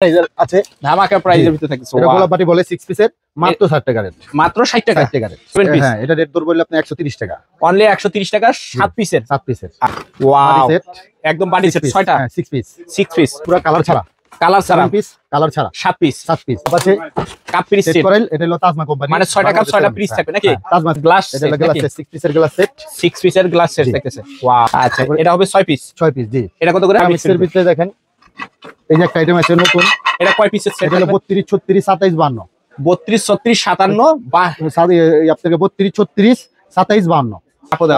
প্রাইজের আছে ধামাকা প্রাইজের ভিতরে থাকছে। এটা গোলাপ বাটি বলে 6 পিসের মাত্র 60 টাকা রেট। মাত্র 60 টাকা। 60 টাকা রেট। হ্যাঁ এটা রেট দর বললে আপনি 130 টাকা। অনলি 130 টাকা 7 পিসের। 7 পিসের। ওয়াও একদম বাটি সেট 6টা। হ্যাঁ 6 পিস। 6 পিস পুরো কালার ছাড়া। কালার ছাড়া 7 পিস কালার ছাড়া। 7 পিস। 7 পিস। আছে কাপ পিস সেট করেল এটা হলো তাজমা কোম্পানি। মানে 6টা কাপ 6টা পিস থাকবে নাকি? তাজমা গ্লাস এটা হলো গ্লাস সেট 6 পিসের গ্লাস সেট। 6 পিসের গ্লাস সেট থাকতেছে। ওয়াও আচ্ছা এটা হবে 6 পিস। 6 পিস জি। এটা কত করে? মিক্সের ভিতরে দেখেন এই যে একটা আইটেম আছে নতুন। এটা কয় পিসের সেট? এটা হলো 32 36 27 52। 32 36 57 বা আপনাকে 32 36 27 52 কাপড়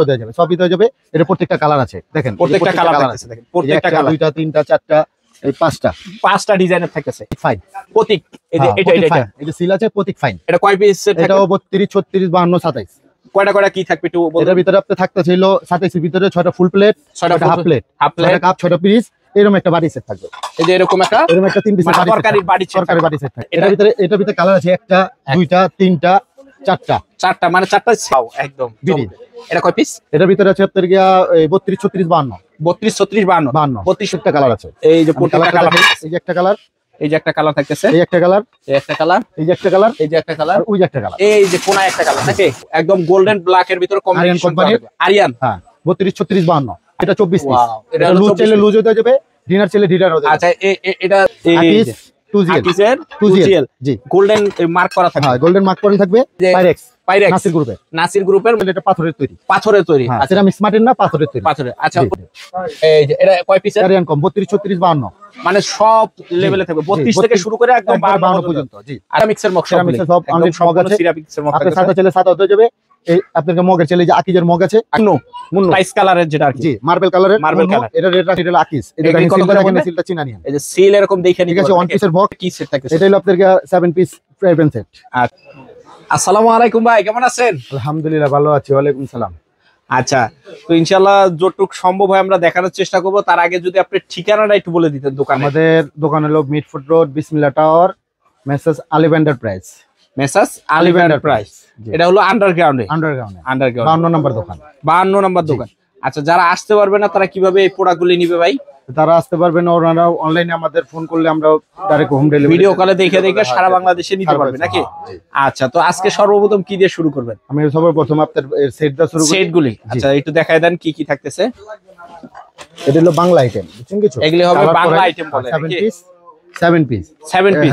দেওয়া যাবে। সবই দেওয়া যাবে। এটা প্রত্যেকটা কালার আছে দেখেন। প্রত্যেকটা কালার আছে দেখেন। প্রত্যেকটা কালার দুইটা তিনটা চারটা এই পাঁচটা ডিজাইনের থাকতেছে। ফাইন প্রতীক এই যে এটা এই যে সিল আছে প্রতীক ফাইন। এটা কয় পিস সেট? এটাও 32 36 52 27। কয়টা কি থাকবে একটু বলুন। এটার ভিতরে আপনি থাকতে ছিল 27 এর ভিতরে 6টা ফুল প্লেট 6টা হাফ প্লেট 6টা কাপ 6টা পিস এরকম একটা বাটি সেট থাকবে। এই যে এরকম একটা 3 পিসের তরকারি বাটি সেট থাকবে। এটার ভিতরে কালার আছে একটা দুইটা তিনটা চারটা মানে 4টা একদম বিডি। এটা কয় পিস? এটার ভিতরে আছে আপনার গিয়া 32 36 52 32 36 52 32টা কালার আছে। এই যে প্রত্যেকটা কালার। এই যে একটা কালার, এই যে একটা কালার থাকতেছে, এই একটা কালার, এই একটা কালার, এই যে একটা কালার, এই যে একটা কালার, ওই যে একটা কালার, এই যে কোনায় একটা কালার নাকি একদম গোল্ডেন ব্ল্যাক এর ভিতরে কম্বিনেশন কোম্পানির আরিয়ান। হ্যাঁ 32 36 52 এটা 24 পিস। এটা লুজ চাইলে লুজ হতে যাবে, ডিনার চাইলে ডিনার হতে যাবে। আচ্ছা এটা এই 2GL জি গোল্ডেন মার্ক করা থাকবে। হ্যাঁ গোল্ডেন মার্ক করা থাকবে। পাইরেক্স নাসির গ্রুপের এটা পাথরের তৈরি। আচ্ছা এটা স্মার্টের না পাথরের তৈরি। পাথরের। আচ্ছা এই যে এটা কয় পিস? আরিয়ান কম 32 36 52 মানে সব লেভেলে থাকবে 32 থেকে শুরু করে একদম 52 পর্যন্ত। জি আর মিক্সার মগ সব অনেক মগ আছে। সিরাপ মিক্সার মগ আপনি সাদা চাইলে সাদা হতে যাবে। এই আপনাদের মগের চাইলে যে আকিজের মগ আছে মুন্নো টাইস কালারের যেটা আর কি। জি মার্বেল কালারের এটা রেড রাখি এটা আকিজ। এটা সিলটা চিনা নিন। এই যে সিল এরকম দেখে নিন। ঠিক আছে ওয়ান পিসের মগ কি সেট থাকে? এটা হলো আপনাদের 7 পিস ফ্রেগরেন্স সেট। আসসালামু আলাইকুম ভাই, কেমন আছেন? আলহামদুলিল্লাহ ভালো আছি। ওয়ালাইকুম সালাম। আচ্ছা তো ইনশাআল্লাহ যতটুকু সম্ভব হয় আমরা দেখানোর চেষ্টা করব। তার আগে যদি আপনি ঠিকানাটা একটু বলে দিতেন দোকান। আমাদের দোকান হলো মিডফুড রোড বিসমিল্লাহ tower Messrs Ali enterprise. Messrs Ali enterprise এটা হলো আন্ডারগ্রাউন্ডে 52 নম্বর দোকান। 52 নম্বর দোকান। আচ্ছা যারা আসতে পারবে না তারা কিভাবে এই প্রোডাক্টগুলি নিবে ভাই? তারা আসতে পারবে না, ওনারা অনলাইনে আমাদের ফোন করলে আমরা ডাইরেক্ট হোম ডেলিভারি ভিডিও কলে দেখে সারা বাংলাদেশে নিতে পারবে নাকি? আচ্ছা তো আজকে সর্বপ্রথম কি দিয়ে শুরু করবেন? আমি সর্বপ্রথম আপনার সেটটা শুরু করি। সেটগুলি আচ্ছা একটু দেখায় দেন কি কি থাকতেছে। এটা হলো বাংলা আইটেম, বুঝছেন কিছু? এগুলি হবে বাংলা আইটেম বলে। 7 পিস।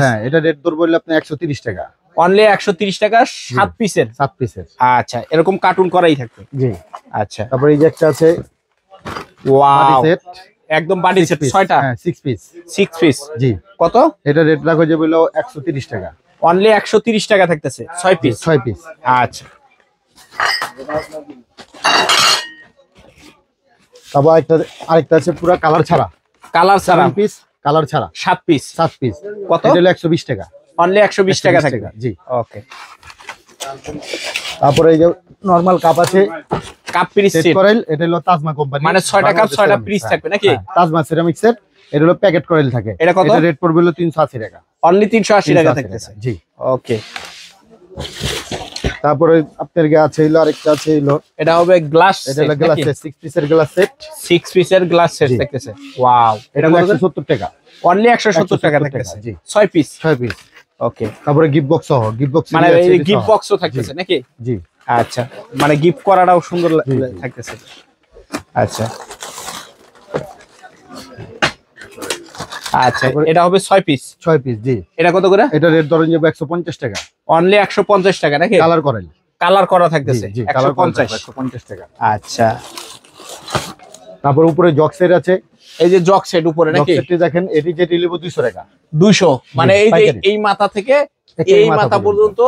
হ্যাঁ এটা রেট দর বললে আপনি 130 টাকা। অনলি 130 টাকা 7 পিসের। আচ্ছা এরকম কার্টুন করাই থাকবে। জি আচ্ছা তারপর এই যে একটা আছে ওয়াও একদম বাটি সেট 6টা। হ্যাঁ 6 পিস। জি কত? এটা রেট রাখা যাবে হলো 130 টাকা। অনলি 130 টাকা থাকতেছে 6 পিস। আচ্ছা তারপর আরেকটা আছে পুরো কালার ছাড়া। 7 পিস কালার ছাড়া 7 পিস। কত? এটা হলো 120 টাকা। অনলি 120 টাকা থাকবে। জি ওকে। তারপরে এই যে নরমাল কাপ আছে, কাপ পিস সেট করেল। এটা হলো তাজমা কোম্পানি। মানে 6টা কাপ 6টা পিস থাকবে নাকি? Tajma ceramic set. এটা হলো প্যাকেট করেল থাকে। এটা কত? এটা রেট পড়বে হলো 380 টাকা। অনলি 380 টাকা থাকতেছে। জি ওকে। তারপরে আপনার আছে হলো আরেকটা আছে হলো এটা হবে গ্লাস। এটা হলো গ্লাস সেট 6 পিসের গ্লাস সেট। 6 পিসের গ্লাস সেট থাকতেছে। ওয়াও এটা 170 টাকা। অনলি 170 টাকা থাকতেছে। জি 6 পিস। ওকে। তারপরে গিফট বক্স সহ মানে এই গিফট বক্সও থাকতেছে নাকি? জি আচ্ছা মানে গিফট করাটাও সুন্দর থাকতেছে। আচ্ছা আচ্ছা এটা হবে 6 পিস। জি। এটা কত করে? এটা রেট ধরেন যাবে 150 টাকা। অনলি 150 টাকা নাকি? কালার করা থাকতেছে 150 টাকা। আচ্ছা তারপর উপরে জগ সেট আছে। এই যে জগ সেট উপরে নাকি? জগ সেটটি দেখেন এটি যে নিব 200 টাকা। 200 মানে এই যে এই মাথা থেকে এই মাথা পর্যন্ত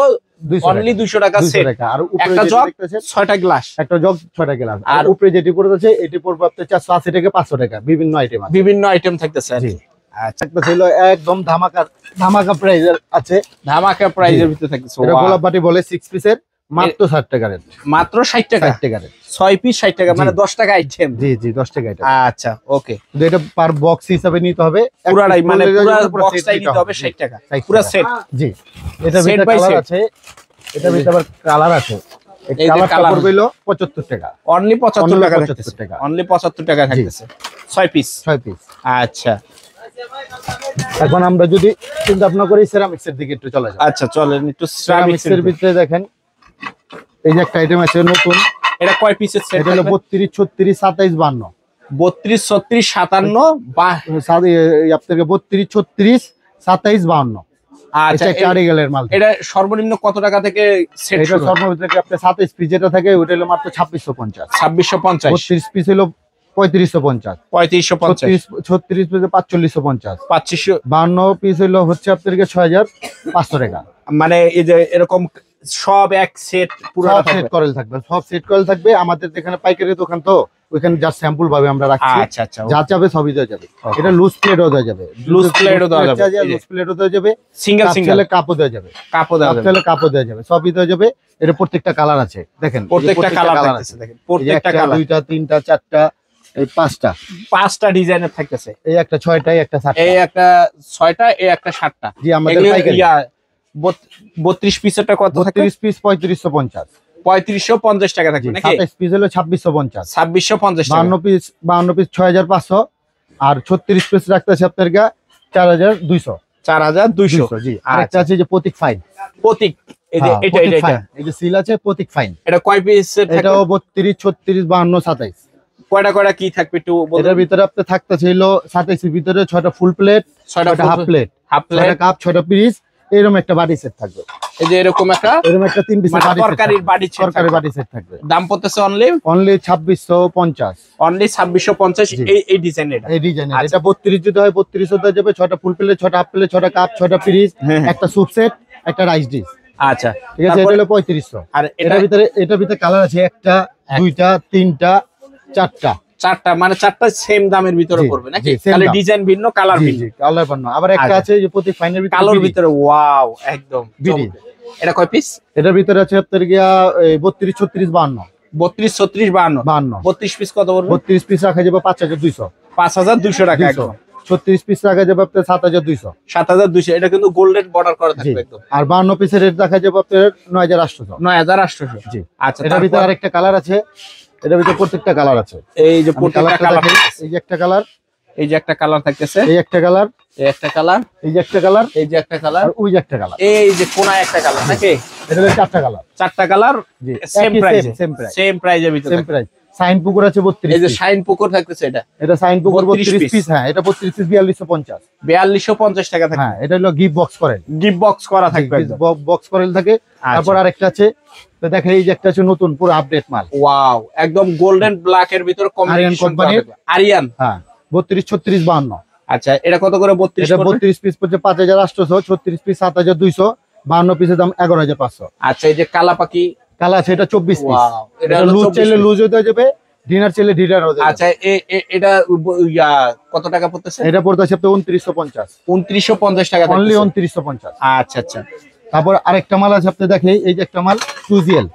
অনলি 200 টাকা সেট। আর উপরে একটা জগ 6টা গ্লাস। একটা জগ 6টা গ্লাস। আর উপরে যেটি পড়ে আছে এটি পড়বে আপনার 480 টাকা 500 টাকা। বিভিন্ন আইটেম থাকতেছে। আচ্ছা একটা ছিল একদম ধামাকা প্রাইজের আছে। ধামাকা প্রাইজের ভিতরে থাকতেছে। এটা গোলাপ বাটি বলে 6 পিসের মাত্র 60 টাকা রেট। মাত্র 60 টাকা। 6 পিস 60 টাকা মানে 10 টাকা আইটেম। জি 10 টাকা আইটেম। আচ্ছা ওকে। এটা পার বক্স হিসাবে নিতে হবে। পুরাটাই মানে পুরো বক্সটাই নিতে হবে 60 টাকা। পুরো সেট। জি এটা ভিতরে কালার আছে। এটা ভিতরে আবার কালার আছে। এই কালারটা পড়বে হলো 75 টাকা। অনলি 75 টাকা থাকতেছে। অনলি 75 টাকা থাকতেছে 6 পিস। আচ্ছা এখন আমরা যদি চিন্তা ভাবনা করি সেরামিক্সের দিকে একটু চলে যাই। আচ্ছা চলেন একটু সেরামিক্সের ভিতরে দেখেন এই যে একটা আইটেম আছে নতুন। এটা কয় পিসের সেট? এটা হলো 32 36 27 52। 32 36 57 বা আপনাকে 32 36 27 52। আচ্ছা এটা কারিগরের মাল। এটা সর্বনিম্ন কত টাকা থেকে সেট? এটা সর্বনিম্ন থেকে আপনি 27 পিস যেটা থাকে ওটা হলো মাত্র 2650। 2650। 32 পিস হলো 3550। 3550। 36 পিস 4550। 2552 পিস হলো হচ্ছে আপনাকে 6500 টাকা। মানে এই যে এরকম সব এক সেট পুরো সেট করেল থাকবে, সব সেট করেল থাকবে। আমাদের এখানে পাইকারি দোকান তো ওখানে যা স্যাম্পল ভাবে আমরা রাখছি। আচ্ছা আচ্ছা যা চাবে সবই দেওয়া যাবে। এটা লুজ প্লেটও দেওয়া যাবে, লুজ প্লেটও দেওয়া যাবে, লুজ প্লেটও দেওয়া যাবে, সিঙ্গেল সিঙ্গেল কাপও দেওয়া যাবে, কাপও দেওয়া যাবে, কাপও দেওয়া যাবে, সবই দেওয়া যাবে। এটা প্রত্যেকটা কালার আছে দেখেন, প্রত্যেকটা কালার আছে দেখেন, প্রত্যেকটা কালার, দুইটা তিনটা চারটা এই পাঁচটা ডিজাইনের থাকতেছে। এই একটা 6টা, এই একটা 7টা, এই একটা 6টা, এই একটা 7টা। জি আমাদের পাইকারি 32 পিসেরটা কত থাকে? 32 পিস 3550। 3550 টাকা থাকবে নাকি? 27 পিস হলো 2650। 2650 টাকা। 52 পিস 6500 আর 36 পিস রাখতেছে আপনার 4200। 4200। জি আরেকটা আছে যে প্রতীক ফাইন। প্রতীক এই যে এটা এই যে সিল আছে প্রতীক ফাইন। এটা কয় পিসের থাকে? এটাও 32 36 52 27। কয়টা কি থাকবে একটু বলুন। এটার ভিতরে আপনি থাকতেছে হলো 27 এর ভিতরে 6টা ফুল প্লেট, 6টা হাফ প্লেট, 6টা কাপ, 6টা পিস, এরকম একটা বাটি সেট থাকবে। এই যে এরকম একটা 3 পিসের বাটি সেট, তরকারির বাটি সেট, তরকারির বাটি সেট থাকবে। দাম পড়তেছে অনলি 2650। অনলি 2650 এই ডিজাইন। এটা এই ডিজাইন এটা 32 যদি হয় 32 হতে যাবে। 6টা ফুল প্লেট, 6টা হাফ প্লেট, 6টা কাপ, 6টা পিস, একটা স্যুপ সেট, একটা রাইস ডিশ। আচ্ছা ঠিক আছে, এটা হলো 3500। আর এটার ভিতরে কালার আছে একটা, দুইটা, তিনটা, চারটা, মানে চারটা সেম দামের ভিতরে পড়বে নাকি? খালি ডিজাইন ভিন্ন, কালার ভিন্ন। কালার ভিন্ন। আবার একটা আছে যে প্রতি ফাইনের ভিতরে কালোর ভিতরে। ওয়াও একদম বিডি। এটা কয় পিস? এটার ভিতরে আছে আপনার 32 36 52। 32 36 52। 32 পিস কত পড়বে? 32 পিস রাখা যাবে 5200। 5200 টাকা একদম। 36 পিস রাখা যাবে আপনার 7200। 7200। এটা কিন্তু গোল্ডেন বর্ডার করা থাকবে একদম। আর 52 পিসের রেট রাখা যাবে আপনার 9800। 9800। জি আচ্ছা, এটার ভিতরে আরেকটা কালার আছে। এটার ভিতরে প্রত্যেকটা কালার আছে। এই যে প্রত্যেকটা কালার, এই যে একটা কালার, এই যে একটা কালার থাকতেছে, এই একটা কালার, এই একটা কালার, এই যে একটা কালার, এই যে একটা কালার, আর ওই যে একটা কালার, এই যে কোনায় একটা কালার নাকি? এটা হলো চারটা কালার। চারটা কালার সেম প্রাইস, সেম প্রাইসের ভিতরে, সেম প্রাইস। সাইন পুকুর আছে 32। এই যে শাইন পুকুর থাকতেছে, এটা সাইন পুকুর 32 পিস। হ্যাঁ এটা 32 পিস 4250। 4250 টাকা থাকবে। হ্যাঁ এটা হলো gift box Corel, gift box করা থাকবে, বক্স করেল থাকে। তারপর আরেকটা আছে, তো দেখেন এই যে একটা আছে নতুন পুরো আপডেট মাল। ওয়াও একদম গোল্ডেন ব্ল্যাক এর ভিতরে কম্বিনেশন কোম্পানির আরিয়ান। হ্যাঁ 32 36 52। আচ্ছা এটা কত করে? 32 এটা 32 পিস পড়ছে 5800, 36 পিস 7200, 52 পিসের দাম 11500। আচ্ছা এই যে কালা পাখি কালা আছে এটা 24 পিস। এটা লুজ চাইলে লুজ হতে যাবে, ডিনার চাইলে ডিনার হতে যাবে। আচ্ছা এটা কত টাকা পড়তেছে? এটা পড়তেছে আপনার 2950। 2950 টাকা, অনলি 2950। আচ্ছা আচ্ছা। তারপর আরেকটা মাল আছে আপনি দেখেন, এই যে একটা মাল 2GL,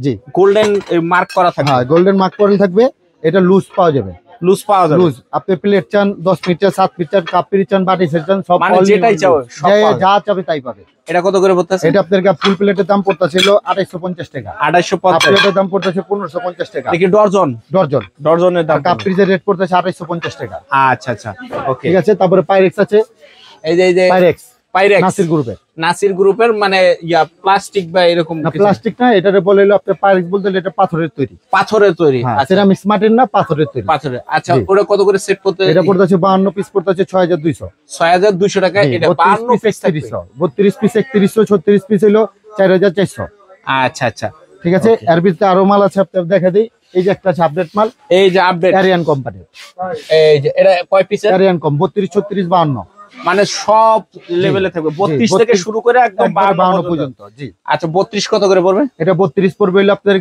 জি গোল্ডেন মার্ক করা থাকবে। হ্যাঁ গোল্ডেন মার্ক করা থাকবে। এটা লুজ পাওয়া যাবে, লুজ পাওয়া যাবে। লুজ আপনি প্লেট চান 10 পিস চান, 7 পিস চান, কাপ পিস চান, বাটি সেট চান, সব মানে যেটাই চাও সব যা চাবে তাই পাবে। এটা কত করে পড়তেছে? এটা আপনার ফুল প্লেটের দাম পড়তেছিল 2850 টাকা। 2850। প্লেটের দাম পড়তেছে 1550 টাকা। দেখি ডর্জনের দাম। কাপ পিসের রেট পড়তেছে 2850 টাকা। আচ্ছা আচ্ছা ওকে ঠিক আছে। তারপরে পাইরেক্স আছে, এই যে পাইরেক্স নাসির গ্রুপের মানে প্লাস্টিক বা এরকম না, প্লাস্টিক না, এটা বলে হলো আপনার পাইরেক্স বলতে এটা পাথরের তৈরি। সিরামিক্স মাটির না, পাথরের তৈরি। আচ্ছা ওটা কত করে সেট করতে? এটা পড়তেছে 52 পিস পড়তেছে 6200। 6200 টাকা। এটা 52 পিস 32 পিস 3100, 36 পিস হলো 4400। আচ্ছা আচ্ছা ঠিক আছে। এর ভিতরে আরো মাল আছে, আপনাদের দেখা দিই। এই যে একটা আপডেট মাল, এই যে আপডেট আরিয়ান কোম্পানির। এই যে এটা কয় পিস? আরিয়ান কম 32 36 52, মানে সব লেভেলে থাকবে, 32 থেকে শুরু করে একদম 52 পর্যন্ত। জি আচ্ছা 32 কত করে পড়বে? এটা 32 পড়বে হলো আপনাদের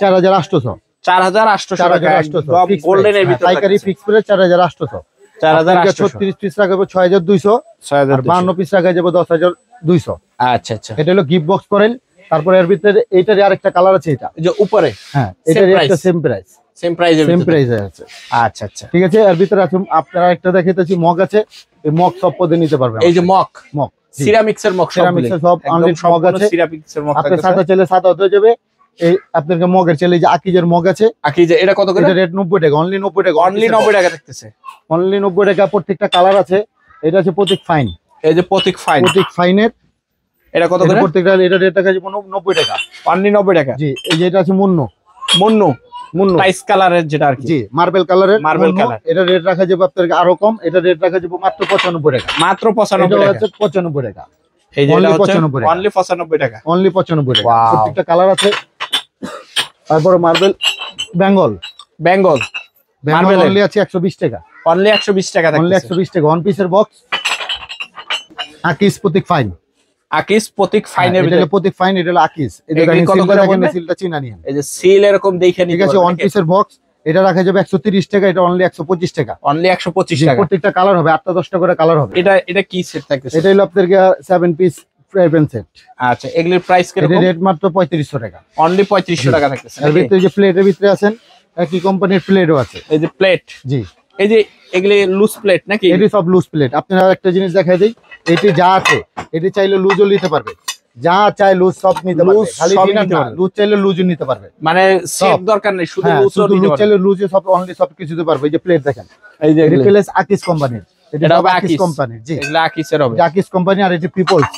4800। 4800 টাকা গোল্ডেন এর ভিতরে পাইকারি ফিক্স প্রাইস 4800। 36 পিস রাখবে 6200, আর 52 পিস রাখা যাবে 10200। আচ্ছা আচ্ছা। এটা হলো গিফট বক্স করেন। তারপরে এর ভিতরে এইটারই আরেকটা কালার আছে, এটা এই যে উপরে। হ্যাঁ এটার একটা সেম প্রাইস, সেম প্রাইসে আছে। আচ্ছা আচ্ছা ঠিক আছে। এর ভিতরে আছে আপনারা একটা দেখাইতেছি মগ আছে, এই মগ সব পদে নিতে পারবেন। এই যে মগ মগ সিরামিক্সের মগ, সিরামিক্সের সব অনলাইন মগ আছে। সিরামিক্সের মগ আপনার সাদা চাইলে সাদা হতে যাবে, এই আপনাদের মগের চাইলে যে আকিজের মগ আছে, আকিজে এটা কত করে? এটা রেট 90 টাকা, অনলি 90 টাকা, অনলি 90 টাকা থাকতেছে, অনলি 90 টাকা। প্রত্যেকটা কালার আছে। এটা হচ্ছে প্রতীক ফাইন, এই যে প্রতীক ফাইন, প্রতীক ফাইনের এটা কত করে? প্রত্যেকটা এটা রেট টাকা 90 টাকা, অনলি 90 টাকা। জি। এই যে এটা আছে মুন্নু, মুন্নু টাইস কালারের যেটা আর কি, জি মার্বেল কালারের, মার্বেল কালার। এটা রেট রাখা যাবে আপনাদের আরো কম, এটা রেট রাখা যাবে মাত্র 95 টাকা, মাত্র 95 এটা টাকা, হচ্ছে 95 টাকা। এই যে এটা হচ্ছে 95 টাকা, অনলি 95 টাকা, অনলি 95 টাকা। Wow. প্রত্যেকটা কালার আছে। তারপরে মার্বেল বেঙ্গল, বেঙ্গল বেঙ্গল অনলি আছে 120 টাকা, অনলি 120 টাকা অনলি থাকতেছে, 120 টাকা, ওয়ান পিসের বক্স। আকিস প্রতীক ফাইন, আকিস প্রতীক ফাইনের এটা হলো প্রতীক ফাইন, এটা হলো আকিস। এটা এগুলি কত করে দেখেন, বলবে? সিলটা চিনা নিয়েন, এই যে সিল এরকম দেখে নিতে ঠিক আছে। ওয়ান পিসের বক্স, এটা রাখা যাবে 130 টাকা, এটা অনলি 125 টাকা, অনলি 125 জি। টাকা। প্রত্যেকটা কালার হবে 8-10টা করে কালার হবে। এটা কি সেট থাকতেছে? এটা হলো আপনাদের 7 পিস ফ্রাই প্যান সেট। আচ্ছা, এগুলির প্রাইস এটা কিরকম? রেট মাত্র 3500 টাকা, অনলি 3500 টাকা থাকতেছে। এর ভিতরে যে প্লেটের ভিতরে আছেন, একই কোম্পানির প্লেটও আছে, এই যে প্লেট, জি। এই যে এগুলি লুজ প্লেট নাকি? এটি সব লুজ প্লেট। আপনারা একটা জিনিস দেখাই দেই, এটি যা আছে এটি চাইলে লুজও নিতে পারবে, যা চাই লুজ সব নিতে পারবে, লুজ খালি সবই ডিনার নিতে না, পারবে। লুজ চাইলে লুজও নিতে পারবে, মানে সেট দরকার নেই, শুধু হ্যাঁ, লুজও শুধু নিতে লুজ পারবে। চাইলে লুজে সব অনলি সব কিছু দিতে পারবে। এই যে প্লেট দেখেন, এই যে এটি এগুলি, প্লেস আকিস কোম্পানির, এটা এটা হবে আকিস আকিস কোম্পানির, জি। এগুলা আকিসের হবে। আকিস কোম্পানি। আর এটি পিপলস,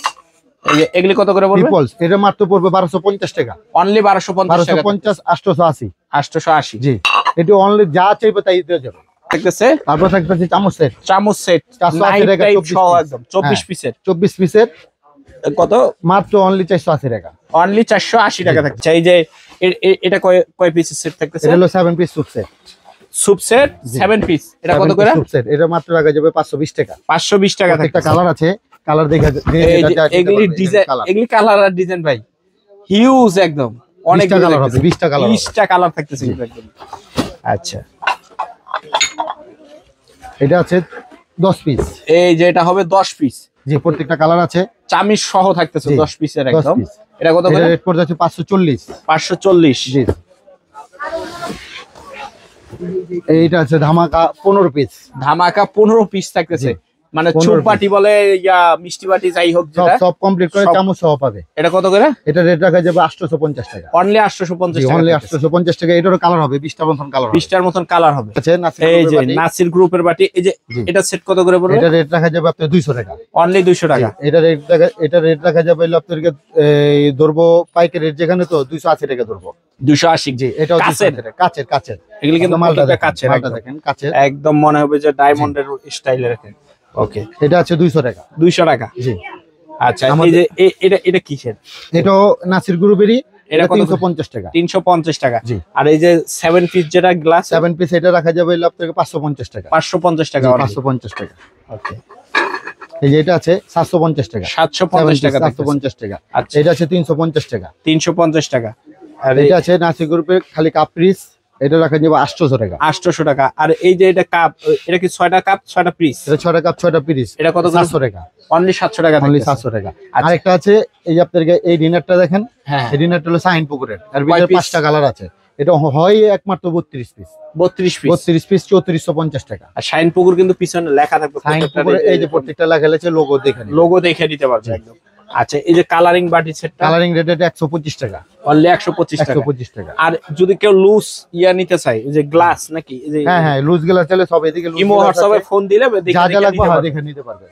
এই যে এগুলি কত করে বলবে? পিপলস এটা মাত্র পড়বে 1250 টাকা, অনলি 1250 টাকা, 1250, 880, 880 জি। এটি অনলি যা চাইবে তাই দিতে যাবে। থাকতেছে। তারপর থাকতেছে চামচ সেট, চামচ সেট 480 টাকা, 24 সহ piece। একদম 24 হ্যাঁ। পিসের 24 পিসের কত? মাত্র অনলি 480 টাকা, অনলি 480 টাকা থাকছে। এই যে এটা কয় পিসের সেট থাকতেছে? এটা হলো 7 piece soup set, soup set 7 piece, এটা কত করে? সুপ সেট এটা মাত্র রাখা যাবে 520 টাকা, 520 টাকা একটা থাকতেছে। কালার আছে, কালার দেখে এই যে এগুলি ডিজাইন, এগুলি কালার আর ডিজাইন ভাই হিউজ একদম, অনেক কালার হবে, 20টা কালার, 20টা কালার থাকতেছে কিন্তু একদম। আচ্ছা, এটা আছে 10 পিস, এই যে এটা হবে 10 পিস, জি। প্রত্যেকটা কালার আছে, চামিজ সহ থাকতেছে জি, 10 পিসের 10 একদম। পিস। এটা কত এটা করে? রেট পড়ে যাচ্ছে 540, 540, জি। এইটা আছে ধামাকা 15 পিস, ধামাকা 15 পিস থাকতেছে, মানে 15 চুপ বাটি বলে ইয়া মিষ্টি বাটি যাই হোক সব যেটা, সব কমপ্লিট করে সব। চামচ সহ পাবে। এটা কত করে? এটা রেট রাখা যাবে 850 টাকা, অনলি 850 টাকা, অনলি 850 টাকা। এটারও কালার হবে 20টা মতন কালার হবে, 20টার মতন কালার হবে। আছে নাসির এই যে গ্রুপের বাটি। নাসির গ্রুপের বাটি, এই যে জি। এটা সেট কত করে পড়বে? এটা রেট রাখা যাবে আপনার 200 টাকা, অনলি 200 টাকা। এটা রেট রাখা যাবে হলো আপনাদেরকে এই ধরবো পাইকারি রেট যেখানে তো 280 টাকা ধরবো, 280, জি। এটাও 200 কাচের? টাকা, কাচের, কাচের। এগুলি কিন্তু মালটা প্রত্যেকটা দেখেন, কাচের, মালটা একদম। দেখেন কাচের, একদম মনে হবে যে ডায়মন্ডের স্টাইলে রাখেন। ওকে, এটা আছে 200 টাকা, 200 টাকা, জি। আচ্ছা। এই যে এটা কিসের? এটাও নাসির গ্রুপেরই, এটা এটা কত? 350 টাকা, 350 টাকা, জি। আর এই যে 7 পিস যেটা গ্লাস 7 পিস এটা রাখা যাবে হলো আপনাদের 550 টাকা, 550 টাকা, জি, only। 550 টাকা। ওকে, এই যে এটা আছে 750 টাকা, 750 টাকা, 750 টাকা। আচ্ছা, এটা আছে 350 টাকা, 350 টাকা, আর এটা আছে নাসির গ্রুপের খালি কাপ্রিস, এটা রাখা যাবে 800 টাকা, 800 টাকা। আর এই যে এটা কাপ, এটা কি 6টা কাপ 6টা পিস? এটা 6টা কাপ 6টা পিস, এটা কত করে? 700 টাকা, অনলি 700 টাকা, অনলি থাকতেছে। 700 টাকা। আচ্ছা। আরেকটা আছে এই যে আপনাদের এই ডিনারটা দেখেন, হ্যাঁ, এই ডিনারটা হলো সাইন পুকুরের, আর ভিতরে piece? 5টা কালার আছে। এটা হয় একমাত্র 32 পিস, 32 পিস। 32 পিস 3450 টাকা। আর শাইন পুকুর কিন্তু পিছনে লেখা থাকবে, সাইন পুকুরে এই যে প্রত্যেকটা লেখা আছে, লোগো দেখেন, লোগো দেখে নিতে পারবে একদম। আচ্ছা, এই যে কালারিং বাটি সেটটা কালারিং রেট এটা 125 টাকা, অনলি 125 টাকা। 125 টাকা। আর যদি কেউ লুজ ইয়া নিতে চায়, এই যে গ্লাস নাকি, এই যে হ্যাঁ হ্যাঁ, লুজ গেলা চলে সব, এদিকে লুজ ইমো হোয়াটসঅ্যাপে ফোন দিলে দেখে যা যা দেখে লাগবে নিতে হ্যাঁ পারবে। দেখে নিতে পারবে।